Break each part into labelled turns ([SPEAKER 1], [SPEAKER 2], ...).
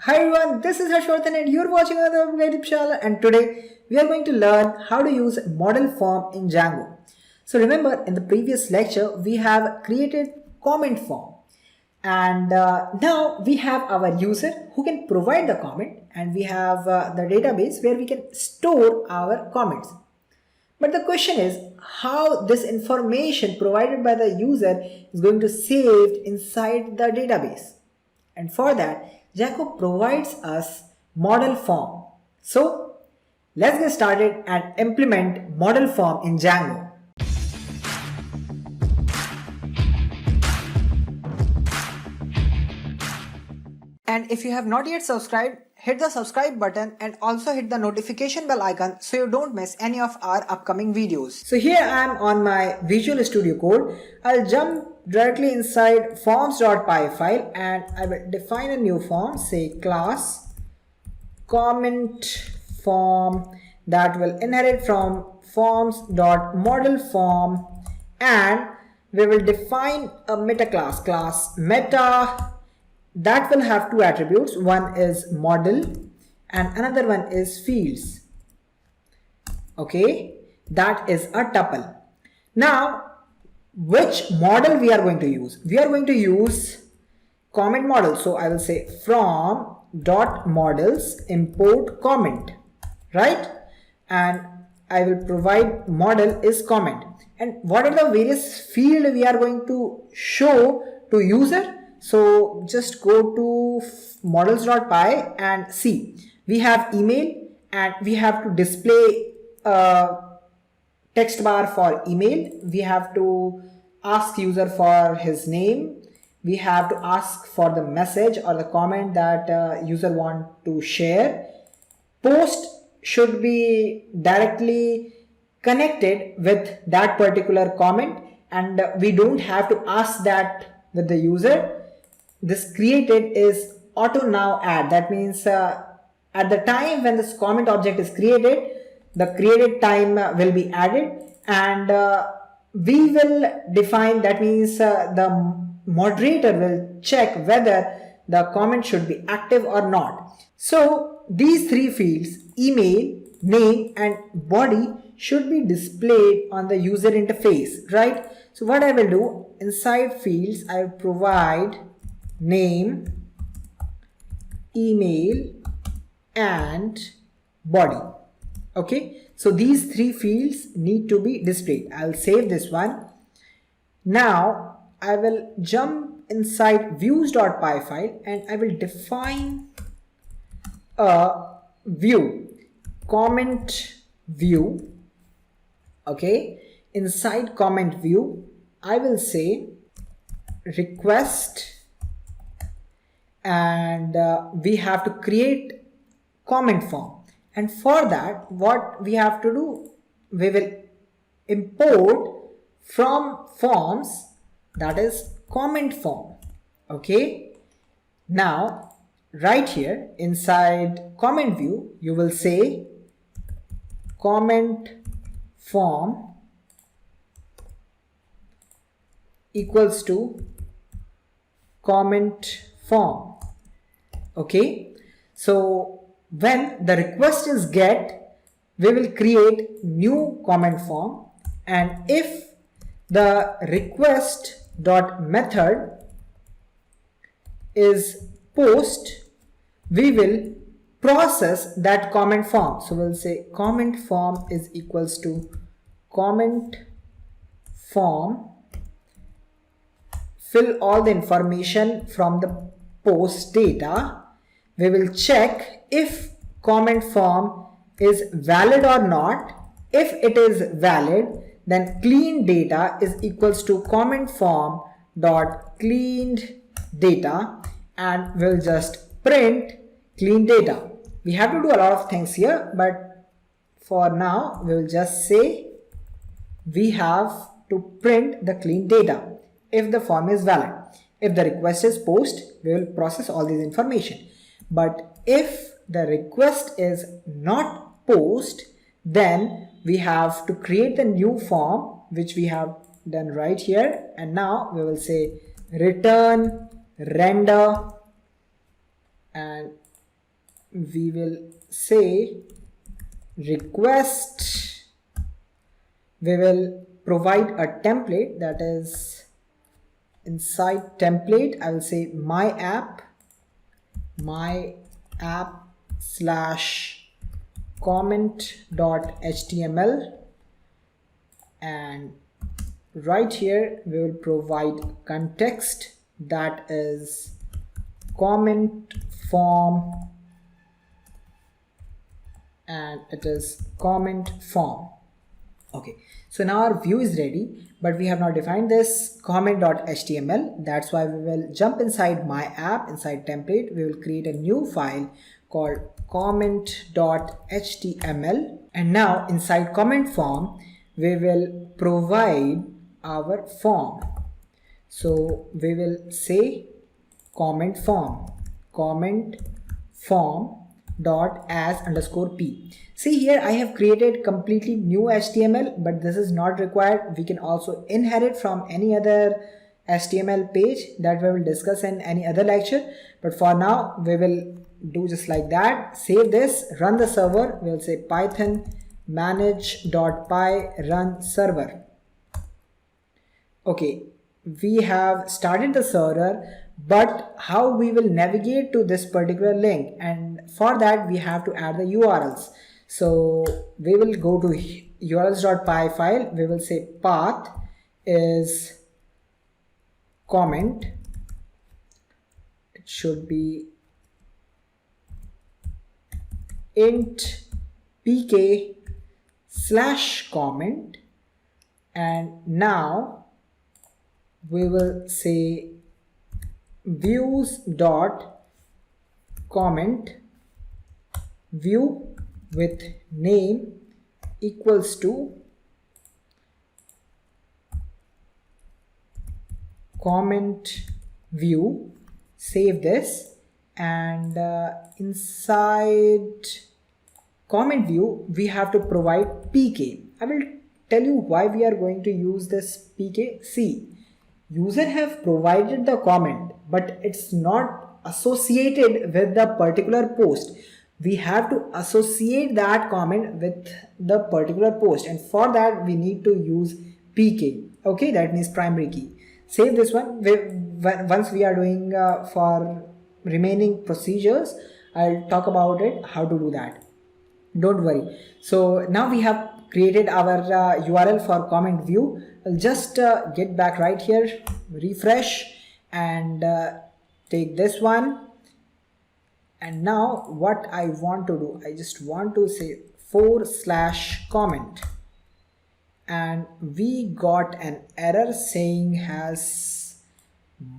[SPEAKER 1] Hi everyone, this is Harshvardhan and you're watching another YouTube channel, and today we are going to learn how to use model form in Django. So remember, in the previous lecture we have created comment form, and now we have our user who can provide the comment, and we have the database where we can store our comments. But the question is how this information provided by the user is going to saved inside the database. And for that, Django provides us model form. So let's get started and implement model form in Django. And if you have not yet subscribed, hit the subscribe button and also hit the notification bell icon so you don't miss any of our upcoming videos. So here I am on my Visual Studio Code. I'll jump directly inside forms.py file and I will define a new form, say class comment form, that will inherit from forms.modelForm, and we will define a meta class meta, that will have two attributes. One is model and another one is fields. Okay, that is a tuple. Now which model we are going to use? We are going to use comment model. So I will say from dot models import comment, right? And I will provide model is comment. And what are the various field we are going to show to user? So just go to models.py and see, we have email and we have to display a text bar for email. We have to ask user for his name. We have to ask for the message or the comment that user want to share. Post should be directly connected with that particular comment, and we don't have to ask that with the user. This created is auto now add. That means at the time when this comment object is created, the created time will be added, and we will define, that means the moderator will check whether the comment should be active or not. So these three fields, email, name and body, should be displayed on the user interface, right? So what I will do, inside fields I will provide name, email and body. Okay, so these three fields need to be displayed. I'll save this one. Now I will jump inside views.py file and I will define a view, comment view. Okay, inside comment view I will say request, and we have to create comment form. And for that, what we have to do, we will import from forms, that is comment form. Okay, now right here inside comment view you will say comment form equals to comment form. Okay, so when the request is get, we will create new comment form, and if the request dot method is post, we will process that comment form. So we'll say comment form is equals to comment form, fill all the information from the post data. We will check if comment form is valid or not. If it is valid, then clean data is equals to comment form dot cleaned data, and we'll just print clean data. We have to do a lot of things here, but for now we will just say we have to print the clean data if the form is valid. If the request is post, we will process all this information. But if the request is not post, then we have to create the new form, which we have done right here. And now we will say return render and we will say request, we will provide a template, that is inside template I will say my app slash comment.html, and right here we will provide context, that is comment form, and it is comment form. Okay, so now our view is ready, but we have not defined this comment.html. That's why we will jump inside my app, inside template we will create a new file called comment.html, and now inside comment form we will provide our form. So we will say comment form dot as underscore p. See here I have created completely new HTML, but this is not required. We can also inherit from any other HTML page that we will discuss in any other lecture, but for now we will do just like that. Save this, run the server, we will say python manage.py run server. Okay, we have started the server, but how we will navigate to this particular link, and for that we have to add the URLs. So we will go to urls.py file, we will say path is comment, it should be int pk slash comment, and now we will say views dot comment view with name equals to comment view. Save this, and inside comment view we have to provide pk. I will tell you why we are going to use this pk. See, user have provided the comment, but it's not associated with the particular post. We have to associate that comment with the particular post, and for that we need to use pk. Okay, that means primary key. Save this one. Once we are doing for remaining procedures, I'll talk about it how to do that, don't worry. So now we have created our URL for comment view. I'll just get back right here, refresh, and take this one. And now what I want to do, I just want to say /comment, and we got an error saying has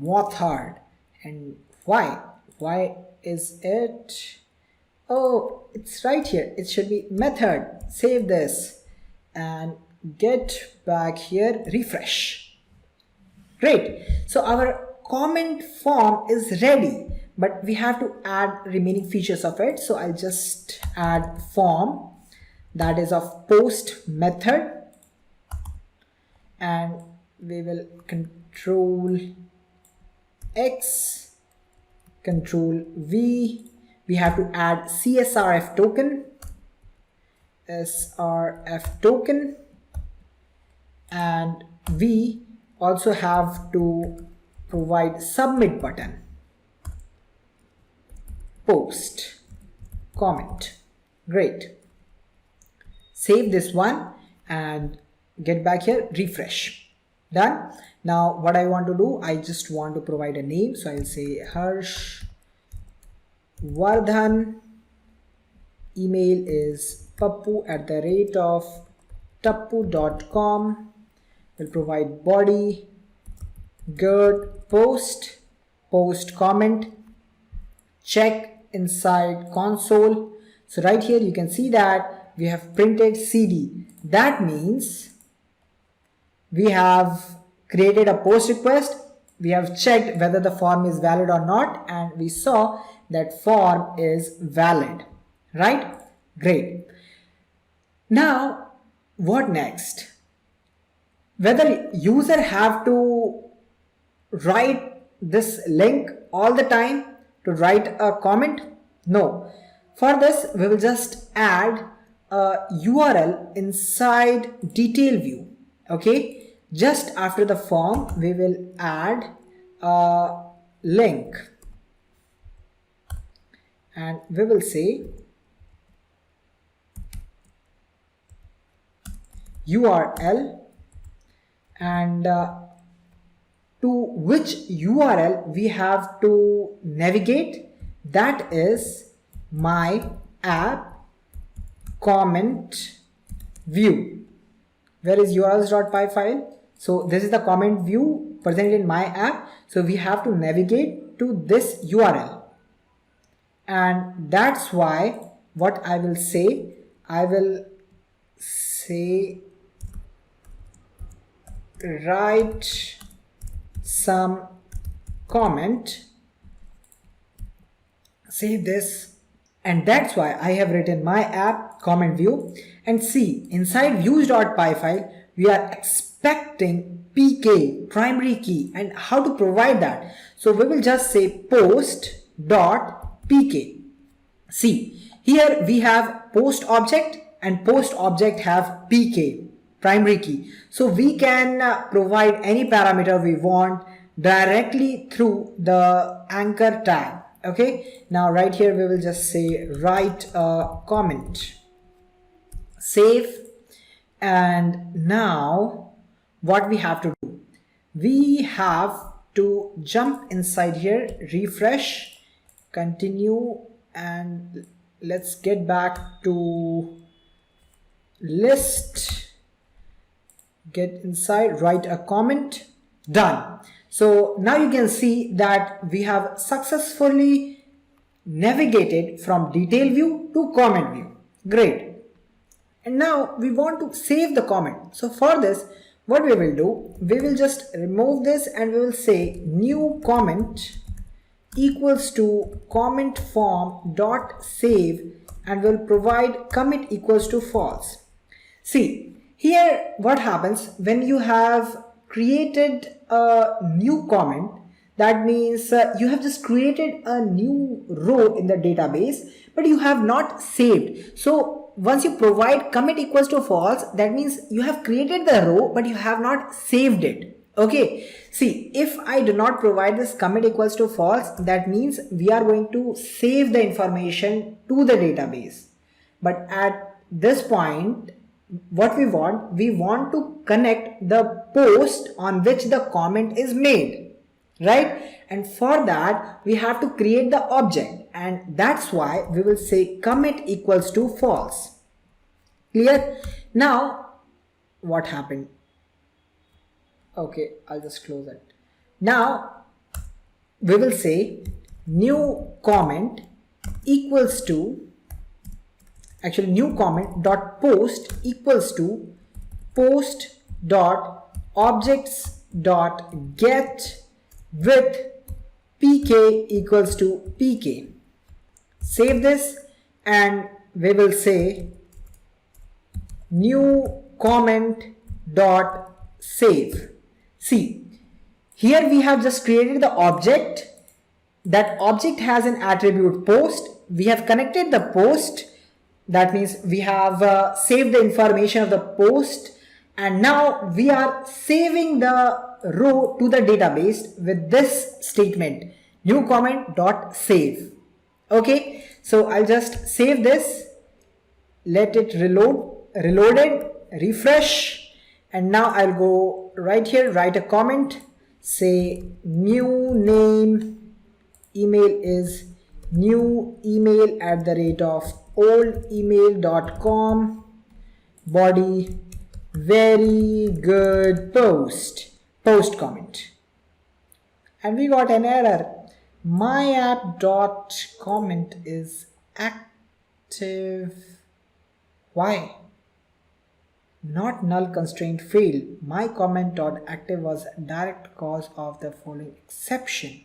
[SPEAKER 1] method. And why is it? Oh, it's right here, it should be method. Save this and get back here, refresh. Great, so our comment form is ready, but we have to add remaining features of it. So I'll just add form, that is of post method, and we will control X, control V. We have to add srf token, and we also have to provide submit button, post comment. Great, save this one and get back here, refresh. Done. Now what I want to do, I just want to provide a name, so I'll say Harsh Vardhan, email is pappu@tappu.com. We'll provide body, good, post comment, check inside console. So right here you can see that we have printed CD. That means we have created a post request, we have checked whether the form is valid or not, and we saw that form is valid, right? Great. Now what next? Whether user have to write this link all the time to write a comment? No. For this, we will just add a URL inside detail view. Okay, just after the form, we will add a link, and we will say URL, and to which URL we have to navigate, that is my app comment view. Where is urls.py file? So this is the comment view present in my app. So we have to navigate to this URL, and that's why what I will say write some comment, save this, and that's why I have written my app comment view. And see, inside views.py file we are expecting PK, primary key, and how to provide that. So we will just say post.pk. See, here we have post object, and post object have PK, primary key. So we can provide any parameter we want directly through the anchor tag. Okay, now right here we will just say write a comment, save, and now what we have to do, we have to jump inside here, refresh, continue, and let's get back to list, get inside, write a comment, done. So now you can see that we have successfully navigated from detail view to comment view. Great. And now we want to save the comment. So for this, what we will do, we will just remove this and we will say new comment equals to comment form dot save, and we'll provide commit equals to false. See, here what happens when you have created a new comment, that means you have just created a new row in the database, but you have not saved. So once you provide commit equals to false, that means you have created the row but you have not saved it. Okay, see, if I do not provide this commit equals to false, that means we are going to save the information to the database. But at this point, what we want to connect the post on which the comment is made, right? And for that we have to create the object, and that's why we will say commit equals to false. Clear? Now what happened? Okay, I'll just close it. Now we will say new comment equals to, actually new comment dot post equals to post dot objects dot get with pk equals to pk. Save this and we will say new comment dot save. See, here we have just created the object. That object has an attribute post. We have connected the post. That means we have saved the information of the post, and now we are saving the row to the database with this statement, new comment dot save. Okay, so I'll just save this, let it reloaded, refresh, and now I'll go right here, write a comment, say new name, email is new email @ oldemail.com, body very good post comment, and we got an error. My app dot comment is active. Why? Not null constraint failed. My comment dot active was a direct cause of the following exception.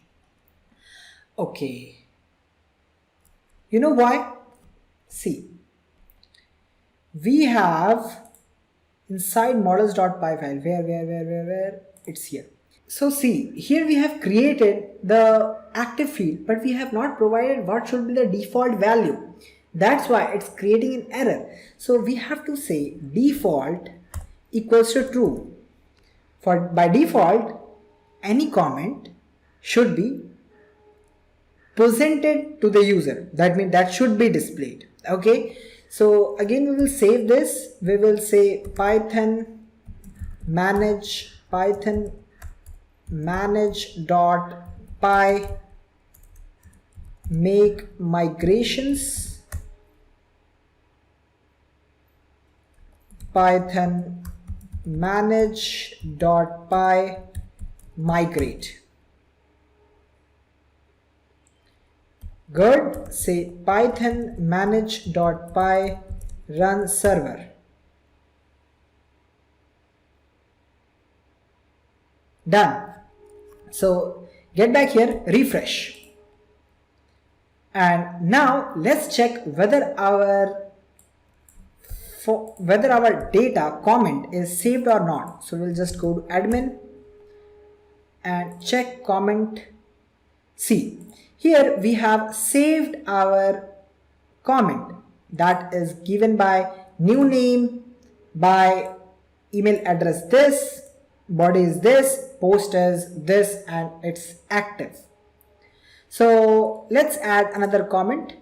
[SPEAKER 1] Okay, you know why? See, we have inside models.py file, where it's here. So see, here we have created the active field, but we have not provided what should be the default value. That's why it's creating an error. So we have to say default equals to true. For by default, any comment should be presented to the user. That means that should be displayed. Okay. So again, we will save this. We will say Python manage dot py make migrations, Python manage dot py migrate. Good. Say Python manage dot py run server. Done. So get back here, refresh. And now let's check whether our data comment is saved or not. So we'll just go to admin and check comment. See, here we have saved our comment that is given by new name, by email address this, body is this, post is this, and it's active. So let's add another comment.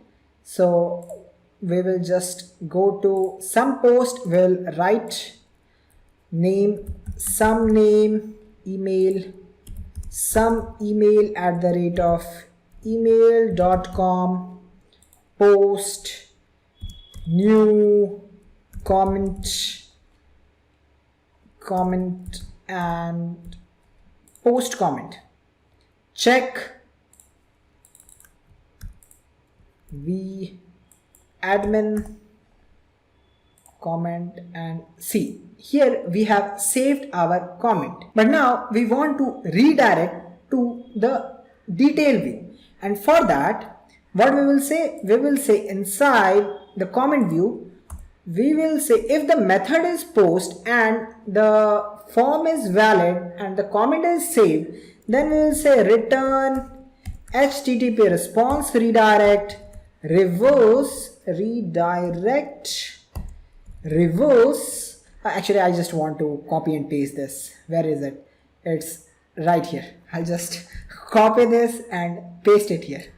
[SPEAKER 1] So we will just go to some post, we'll write name, some name, email, some email at the rate of email.com, post, new, comment and post comment. Check. We admin comment and see, here we have saved our comment, but now we want to redirect to the detail view, and for that what we will say inside the comment view, we will say if the method is post and the form is valid and the comment is saved, then we will say return HTTP response redirect reverse. Actually, I just want to copy and paste this. Where is it? It's right here. I'll just copy this and paste it here.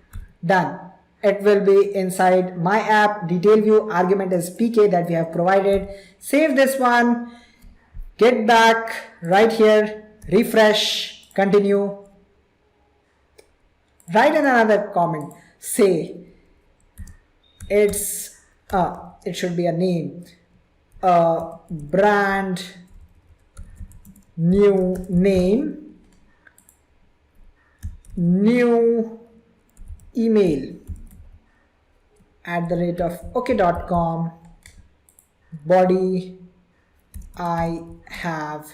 [SPEAKER 1] Done. It will be inside my app. Detail view argument is PK that we have provided. Save this one. Get back right here. Refresh. Continue. Write in another comment. Say it's it should be a name, brand new name, new email at the rate of ok.com, body I have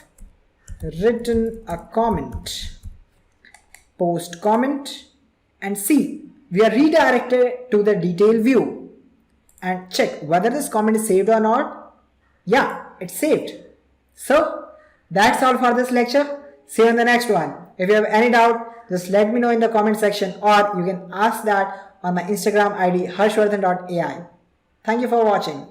[SPEAKER 1] written a comment, post comment, and see we are redirected to the detail view. And check whether this comment is saved or not. Yeah, it's saved. So that's all for this lecture. See you in the next one. If you have any doubt, just let me know in the comment section, or you can ask that on my Instagram ID harshvardhan.ai. Thank you for watching.